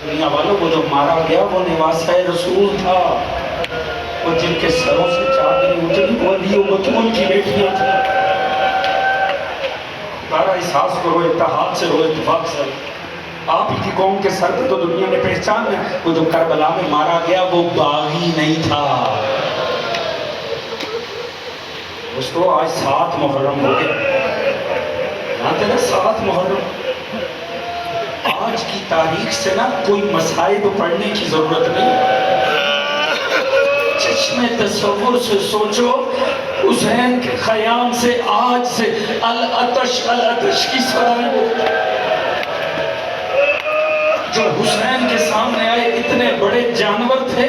دنیا والوں کو جو مارا گیا وہ نواسہ رسول تھا، وہ جن کے سروں سے چادریں اتری وہ علی و بطول کی بیٹیاں تھیں۔ تارا احساس کرو، اتحاد سے ہو، اتفاق سے۔ آپ ہی کی قوم کے سر پہ تو دنیا نے پہچان ہے، وہ جو کربلا میں مارا گیا وہ باغی نہیں تھا۔ اس کو آج 7 محرم ہو گیا، جانتے نا 7 محرم۔ آج کی تاریخ سے نا کوئی مصائب پڑھنے کی ضرورت نہیں، چشم تصور سے سوچو، حسین کے خیام سے آج سے العطش العطش کی صدائیں جو حسین کے سامنے آئے، اتنے بڑے جانور تھے،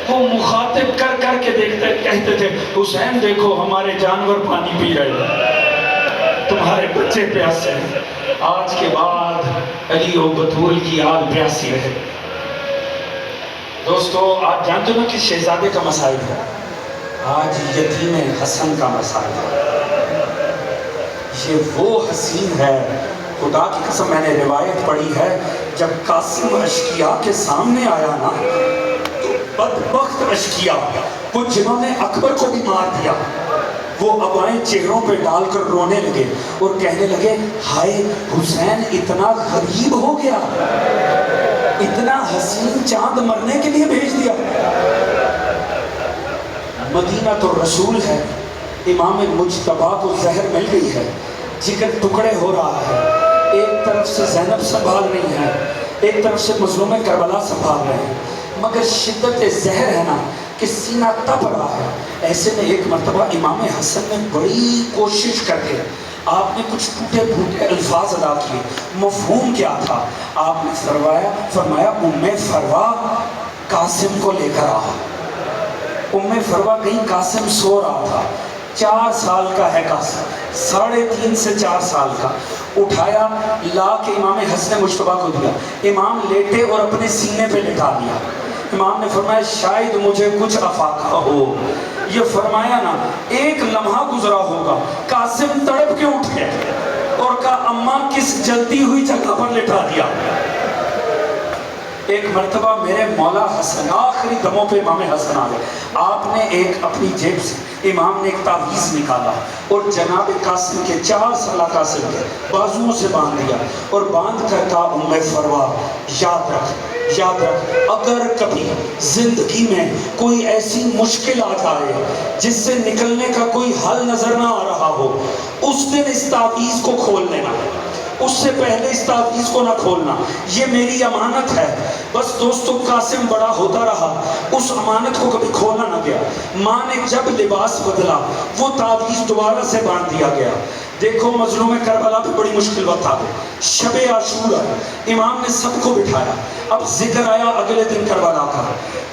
وہ مخاطب کر کر کے دیکھتے کہتے تھے حسین دیکھو ہمارے جانور پانی پی رہے ہیں، تمہارے بچے پیاسے ہیں۔ آج کے بعد علی و بطول کی آگ پیاسی رہے۔ دوستو آپ جانتے ہو کہ شہزادے کا مسائل ہے، آج یتیم حسن کا مسائل ہے۔ یہ وہ حسین ہے، خدا کی قسم میں نے روایت پڑھی ہے، جب قاسم اشکیا کے سامنے آیا نا تو بدبخت اشکیا، وہ جنہوں نے اکبر کو بھی مار دیا، وہ ابائیں چہروں پہ ڈال کر رونے لگے اور کہنے لگے ہائے حسین اتنا غریب ہو گیا، اتنا حسین چاند مرنے کے لیے بھیج دیا۔ مدینہ تو رسول ہے، امام مجتبیٰ کو زہر مل گئی ہے، جگر ٹکڑے ہو رہا ہے، ایک طرف سے زینب سنبھال رہی ہے، ایک طرف سے مظلوم کربلا سنبھال رہے ہیں، مگر شدت زہر ہے نا کہ سینہ تپ رہا ہے۔ ایسے میں ایک مرتبہ امام حسن نے بڑی کوشش کر کے آپ نے کچھ ٹوٹے پھوٹے الفاظ ادا کیے۔ مفہوم کیا تھا؟ آپ نے فرمایا ام فروا قاسم کو لے کر آ۔ ام فروا کہیں قاسم سو رہا تھا، 4 سال کا ہے قاسم، 3.5 سے 4 سال کا، اٹھایا لا کے امام حسن مجتبیٰ کو دیا، امام لیٹے اور اپنے سینے پہ لٹا دیا۔ امام نے فرمایا شاید مجھے کچھ افاقہ ہو، یہ فرمایا نا ایک لمحہ گزرا ہوگا، قاسم تڑپ کے اٹھ گئے اور کہا اماں کس جلتی ہوئی جگہ پر لٹا دیا۔ ایک مرتبہ میرے مولا حسن آخری دموں پہ امام حسن آ گئے، آپ نے ایک اپنی جیب سے امام نے ایک تعویذ نکالا اور جناب قاسم کے 4 سالہ قاسم کے بازوؤں سے باندھ دیا اور باندھ کر کہا ام فروا یاد رکھ اگر کبھی زندگی میں کوئی ایسی مشکل آ جائے جس سے نکلنے کا کوئی حل نظر نہ آ رہا ہو، اس دن اس تعویذ کو کھول لینا، اس سے پہلے اس تعویذ کو نہ کھولنا، یہ میری امانت ہے۔ بس دوستو قاسم بڑا ہوتا رہا، اس امانت کو کبھی کھولا نہ گیا۔ ماں نے جب لباس بدلا وہ تعویذ دوبارہ سے باندھ دیا گیا۔ دیکھو مظلوم کربلا پہ بڑی مشکل وقت آ گئی، شب عاشورہ، امام نے سب کو بٹھایا، اب ذکر آیا اگلے دن کربلا کا۔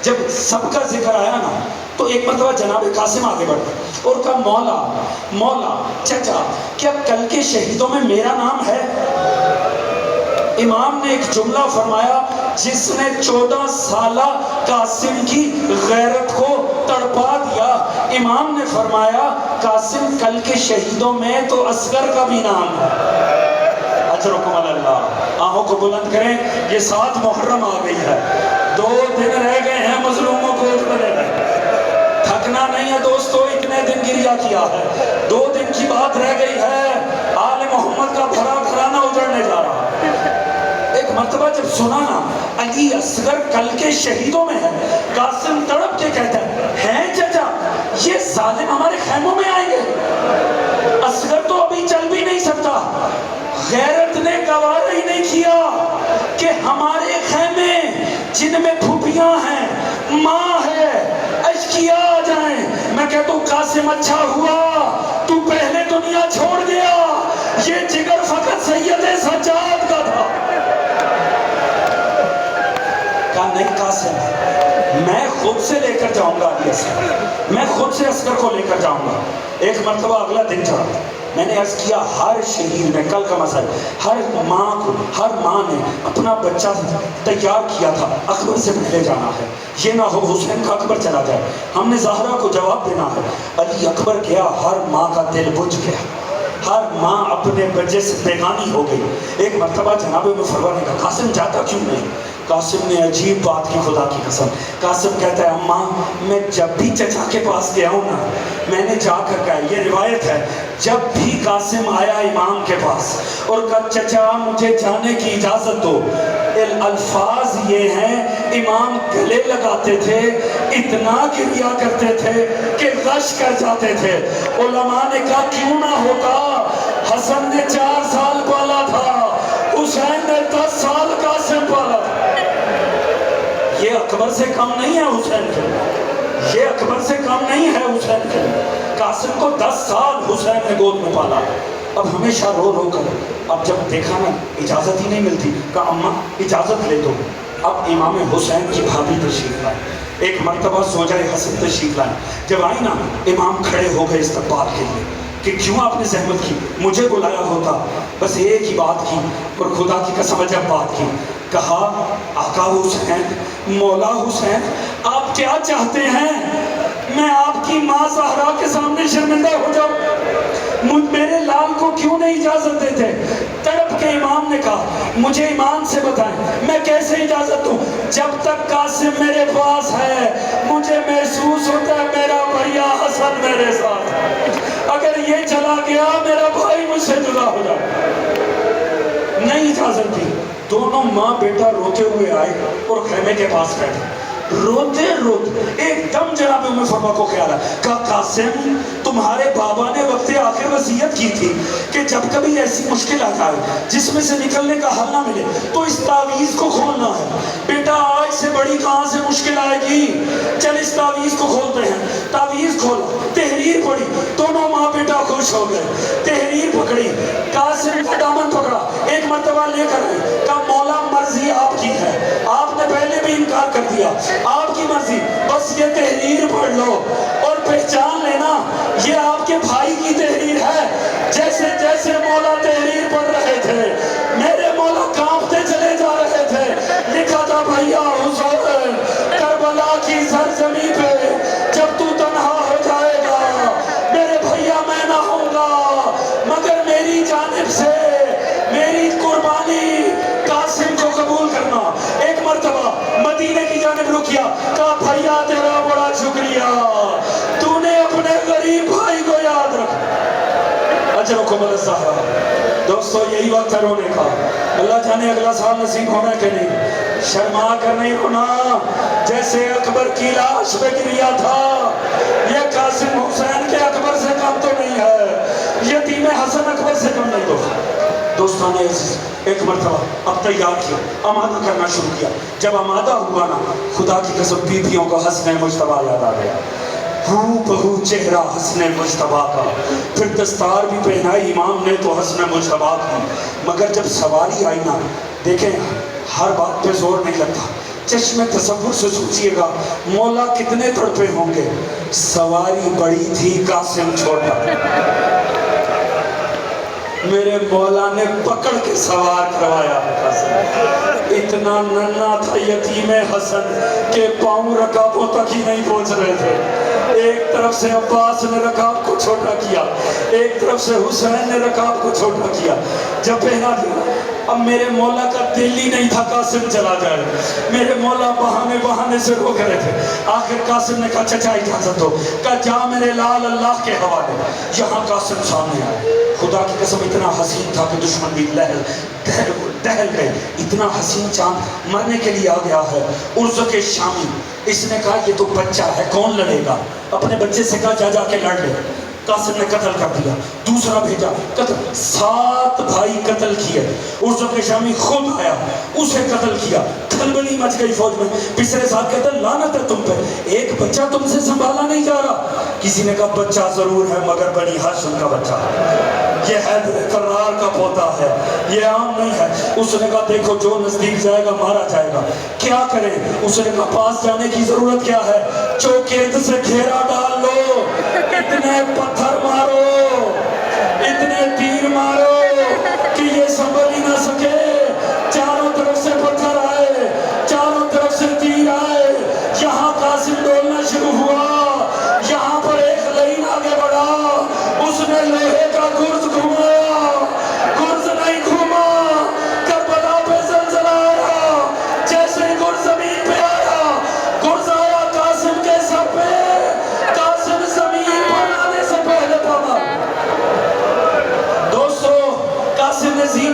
جب سب کا ذکر آیا نا تو ایک مرتبہ جناب قاسم آگے بڑھا اور کہا مولا چچا کیا کل کے شہیدوں میں میرا نام ہے؟ امام نے ایک جملہ فرمایا جس نے 14 سالہ قاسم کی غیرت کو تڑپا دیا۔ امام نے فرمایا قاسم کل کے شہیدوں میں تو اصغر کا بھی نام ہے۔ اجرکم اللہ، آنکھوں کو بلند کریں، یہ 7 محرم آ گئی ہے، 2 دن رہ گئے ہیں مظلوموں کو اٹھنے میں، تھکنا نہیں ہے دوستو، اتنے دن گریا کیا ہے، 2 دن کی بات رہ گئی ہے، آل محمد کا بھرا گھرانہ اجڑنے جا رہا ہے۔ ایک مرتبہ جب سنا نا علی اصغر کل کے شہیدوں میں ہے، قاسم تڑپ کے کہتا ہے چچا یہ ظالم ہمارے خیموں میں آئیں گے؟ اصغر تو ابھی چل بھی نہیں سکتا، غیرت نے گوارا ہی نہیں کیا کہ ہمارے خیمے جن میں پھوپھیاں ہیں، ماں ہے، اشکیا آ جائیں۔ میں کہتا ہوں قاسم اچھا ہوا تو پہلے دنیا چھوڑ گیا، یہ جگر فقط سید سجاد کا تھا۔ کہا نہیں قاسم میں خود سے لے کر جاؤں گا علی اصغر، میں خود سے اصغر کو لے کر جاؤں گا۔ ایک مرتبہ اگلا دن چڑھا، میں نے عرض کیا ہر شہید میں کل کا مسئلہ، ہر ماں نے اپنا بچہ تیار کیا تھا اکبر سے پہلے جانا ہے، یہ نہ ہو حسین کا اکبر چلا جائے، ہم نے زہرا کو جواب دینا ہے۔ علی اکبر گیا، ہر ماں کا دل بجھ گیا، ہر ماں اپنے بچے سے بیگانی ہو گئی۔ ایک مرتبہ جناب فروا نے کہا قاسم جاتا کیوں نہیں؟ قاسم نے عجیب بات کی، خدا کی قسم. قاسم کہتا ہے اماں میں جب بھی چچا کے پاس گیا ہوں نا، میں نے جا کر کہا، یہ روایت ہے، جب بھی قاسم آیا امام کے پاس اور کہا چچا مجھے جانے کی اجازت دو، الفاظ یہ ہیں امام گلے لگاتے تھے، اتنا گریا کرتے تھے کہ غش کر جاتے تھے. علماء نے کہا کیوں نہ ہوتا، حسن نے 4 سال پالا تھا، حسین نے 10 سال قاسم پالا تھا. یہ اکبر سے کم نہیں ہے حسین کے، یہ اکبر سے کم نہیں ہے حسین کے. قاسم کو 10 سال حسین نے گود میں پالا. اب ہمیشہ رو رو کر، اب جب دیکھا نا اجازت ہی نہیں ملتی، کہا اماں اجازت لے دو. اب امام حسین کی بھابھی تشریف لائے، ایک مرتبہ زوجہ حسن تشریف لائے. جب آئی نا امام کھڑے ہو گئے استقبال کے لیے کہ کیوں آپ نے زحمت کی، مجھے بلایا ہوتا. بس ایک ہی بات کی اور خدا کی قسم جب بات کی، کہا آقا حسین، مولا حسین، آپ کیا چاہتے ہیں میں آپ کی ماں زہرا کے سامنے شرمندہ ہو جاؤں؟ میرے لال کو کیوں نہیں اجازت دیتے؟ تڑپ کے امام نے کہا مجھے ایمان سے بتائیں میں کیسے اجازت دوں؟ جب تک قاسم میرے پاس ہے مجھے محسوس ہوتا ہے میرا بھیا حسن میرے ساتھ ہے، اگر یہ چلا گیا میرا بھائی مجھ سے جدا ہو جائے. نہیں اجازت دی. دونوں ماں بیٹا روتے ہوئے آئے اور خیمے کے پاس بیٹھے. روتے روتے ایک دم جناب ام فرما کو خیال ہے، کہا قاسم تمہارے بابا نے وقت آخر وصیت کی تھی کہ جب کبھی ایسی مشکل آ جائے جس میں سے نکلنے کا حل نہ ملے تو اس تعویذ کو کھولنا ہے. بیٹا آج سے بڑی کہاں سے مشکل آئے گی، چل اس تعویذ کو کھولتے ہیں. تعویذ کھولا، تحریر پڑھی، دونوں ماں بیٹا خوش ہو گئے. تحریر پکڑی، قاسم کا دامن پکڑا، ایک مرتبہ لے کر آئی، کہا مولا مرضی آپ کی ہے، آپ نے پہلے بھی انکار کر دیا، آپ کی مرضی، بس یہ تحریر پڑھ لو اور پہچان لینا یہ آپ کے بھائی کی تحریر ہے. جیسے جیسے مولا تحریر پڑھ رہے تھے میرے مولا کانپتے چلے جا رہے تھے. لکھا تھا بھیا حسین کربلا کی سرزمین پہ جب تو تنہا ہو جائے گا میرے بھیا میں نہ ہوں گا مگر میری جانب سے میری قربانی قاسم کو قبول کرنا. ایک مرتبہ مدینے کی جانب رکیا، کہا بھیا تیرا بڑا شکریہ، تو نے اپنے غریب بھائی کو یاد رکھا. اجرکم الزہرا. دوستو یہی وقت ہے رونے کا. اللہ جانے اگلا سال نصیب ہونا کہ نہیں. شرما کر نہیں رونا، جیسے اکبر کی لاش پہ گریا تھا یہ قاسم حسین کے اکبر سے کم تو نہیں ہے، یتیم حسن اکبر سے کم نہیں. دوستان عزیز ایک مرتبہ اب تیار کیا، آمادہ کرنا شروع کیا. جب آمادہ ہوا نا خدا کی قسم بیویوں کو حسن مجتبیٰ یاد آ گیا، ہو بہو چہرہ حسن مجتبیٰ کا. پھر دستار بھی پہنائی امام نے تو حسن مجتبیٰ کی. مگر جب سواری آئی نا، دیکھیں ہر بات پہ زور نہیں لگتا، چشم تصور سے سوچئے گا مولا کتنے تڑپے ہوں گے. سواری بڑی تھی قاسم چھوٹا، میرے مولا نے پکڑ کے سوار کروایا. اتنا ننھا تھا یتیم حسن کہ پاؤں رکابوں تک ہی نہیں پہنچ رہے تھے. ایک طرف سے عباس نے رکاب کو چھوٹا کیا، ایک طرف سے حسین نے رکاب کو چھوٹا کیا. جب پہنا دیا اب میرے مولا کا دل ہی نہیں تھا قاسم چلا جائے. میرے مولا بہانے بہانے سے روک رہے تھے. آخر قاسم نے کہا چچا اجازت دو، کہا جا میرے لال اللہ کے حوالے. یہاں قاسم سامنے آئے. خدا کی قسم اتنا حسین تھا کہ دشمن بھی دہل گئے. اتنا حسین چاند مرنے کے لیے آ گیا ہے. ارزق شامی اس نے کہا یہ تو بچہ ہے کون لڑے گا، اپنے بچے سے کہا جا جا کے لڑ لے. قاسم نے قتل کر دیا، دوسرا بھیجا قتل، 7 بھائی قتل کیے. ارزق شامی خود آیا اسے قتل کیا. کھلبلی مچ گئی فوج میں. پچھلے ساتھ کہتا لعنت ہے تم پہ، ایک بچہ تم سے سنبھالا نہیں جا رہا. کسی نے کہا بچہ ضرور ہے مگر بنی ہاشم کا بچہ ہے، یہ حیدر کرار کا پوتا ہے، یہ عام نہیں ہے. اس نے کہا دیکھو جو نزدیک جائے گا مارا جائے گا، کیا کریں؟ اس نے کہا پاس جانے کی ضرورت کیا ہے، چوکیت سے گھیرا ڈال لو، اتنے پتھر مارو، اتنے تیر مارو کہ یہ سنبھل ہی نہ سکے. چاروں طرف سے پتھر آئے، چاروں طرف سے تیر آئے. یہاں قاسم ڈولنا شروع ہوا، یہاں پر ایک لائن آگے بڑھا، اس نے لوہے کا گرز گھمایا، گرز نہیں گھوما. کربلا پہ زلزلہ آیا، جیسے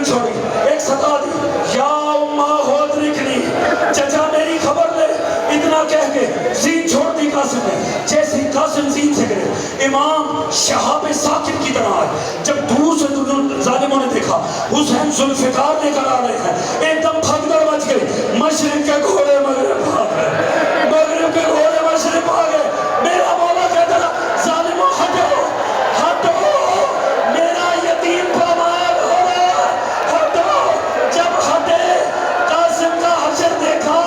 زین چھوڑی، ایک صدا دی، یا امہ خود رکھنی، چچا میری خبر لے، اتنا کہہ کے زین چھوڑ دی قاسم نے. جیسے ہی قاسم زین سے گرے، امام شہاب ثاقب کی طرح آئے. جب دور سے ظالموں نے دیکھا حسین ذوالفقار لے کر آ رہے ہیں، ایک دم بھگدڑ مچ گئی. مشرق کے گھوڑے مغرب بھاگ گئے، مغرب کے گھوڑے مشرق بھاگ گئے. میرا مولا کہتا تھا ظالموں ہٹو ہٹو، میرا یتیم پامال ہو رہا، ہٹو. جب ہٹے قاسم کا حشر دیکھا،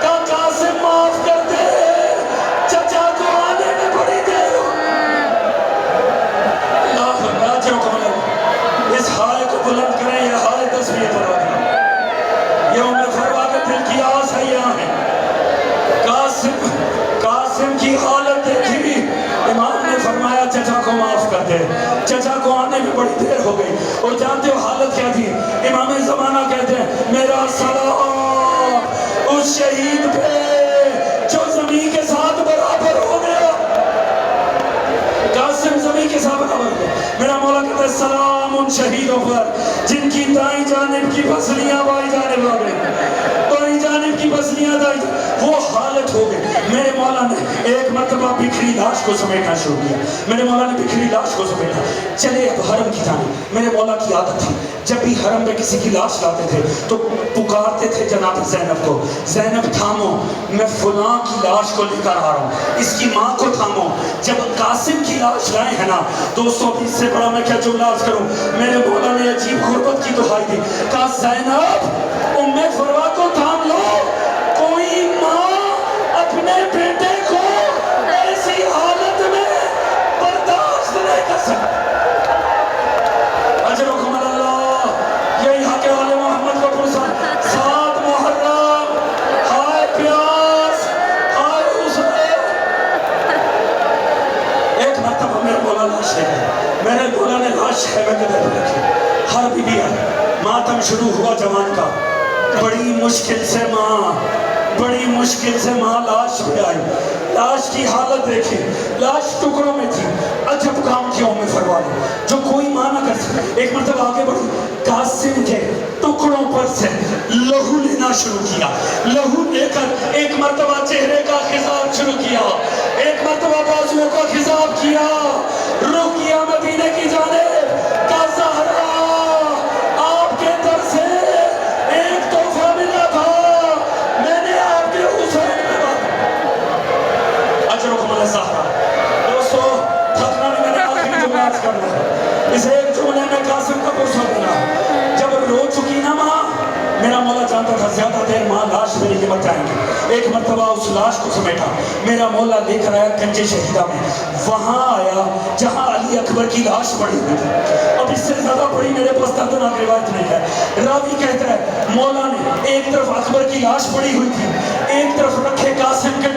کہا قاسم معاف کر دے، چچا کو آنے میں بڑی دیر ہو. اللہ راجوں کو اس ہائے کو بلند کریں، یہ ہائے تصویر پر آگا. یوم فروا کے دل کی آس ہے یہاں ہے. قاسم کی حالت دیکھی، امام نے فرمایا چچا کو معاف کر دے، چچا کو آنے میں بڑی دیر ہو گئی. اور جانتے ہو حالت کیا تھی؟ امام زمانہ کہتے ہیں میرا سلام اس شہید پہ جو زمین کے ساتھ برابر ہو گیا. قاسم زمین کے ساتھ برابر ہو گیا. میرا مولا کہتا ہے سلام ان شہیدوں پر جن کی دائیں جانب کی پسلیاں بائیں جانب آ گئی، بائیں جانب کی پسلیاں دائیں جانب. وہ حالت ہو گئی. میرے مولا نے ایک مرتبہ بکھری لاش کو سمیٹنا شروع کیا. میرے مولا نے بکھری لاش کو سمیٹا. چلے اب حرم کی جانب. میرے مولا کی عادت تھی جب بھی حرم میں کسی کی لاش لاتے تھے تو پکارتے تھے جناب زینب کو، زینب تھامو، میں فلاں کی لاش کو لے کر آ رہا ہوں، اس کی ماں کو تھامو. جب قاسم کی لاش لائے ہیں نا دوستوں، اس سے بڑا میں کیا جملہ عرض کروں. میرے مولا نے عجیب غربت کی دہائی دی، کہا زینب ام فروا کو تھام لو. کوئی ماں اپنے بیٹے کو ایسی حالت میں برداشت نہیں کر سکتی. اجرکم اللہ. یہی حق والے محمد کو پرسا 7 محرم، ہائے پیاس، ہائے حسین. ایک مرتبہ میرے مولا لاش ہے، میرے مولا نے لاش ہے میں قدر رکھی. ہر بی بی آئی، ماتم شروع ہوا جوان کا. بڑی مشکل سے ماں لاش پہ آئی. لاش کی حالت دیکھی، لاش ٹکڑوں میں تھی. عجب کام کیا ام فروا نے جو کوئی ماں نہ کر سکے. ایک مرتبہ آگے بڑھی، قاسم کے ٹکڑوں پر سے لہو لینا شروع کیا. لہو لے کر ایک مرتبہ چہرے کا خضاب شروع کیا، ایک مرتبہ بازوؤں کا خضاب کیا. رخ کیا مدینے کی جانب. کا زہرا آپ کے در سے ایک تحفہ ملا تھا، میں نے آپ کے حسین میں بات. اجرکم اللہ زہرا. دوستو تھکنا نہیں، میں نے آخری جملہ عرض کرنا ہے. اس ایک جملے میں قاسم کا پرسہ دینا. جب رو چکی نا ماں، میرا مولا جانتا تھا زیادہ دیر ماں لاش میری ہمت جائیں گے. ایک مرتبہ اس لاش کو سمیٹا، میرا مولا لے کر آیا کنجے شہیدہ میں. وہاں آیا جہاں علی اکبر کی لاش پڑی ہوئی تھی. اب اس سے زیادہ بڑی میرے پاس دردناک روایت نہیں ہے. راوی کہتا ہے مولا نے ایک طرف اکبر کی لاش پڑی ہوئی تھی، ایک طرف رکھے قاسم کے